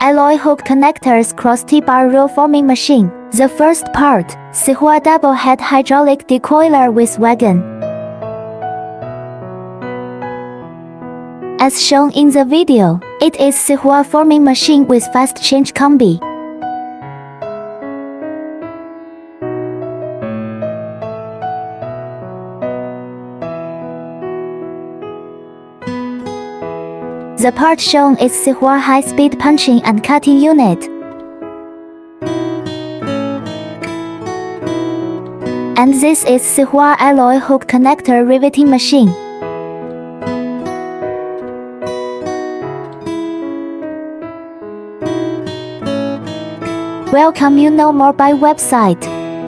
Alloy hook connectors cross T-bar roll forming machine. The first part, Sihua double head hydraulic decoiler with wagon. As shown in the video, it is Sihua forming machine with fast change COMBI. The part shown is Sihua high-speed punching and cutting unit. And this is Sihua Alloy hook connector riveting machine. Welcome, you know more by website.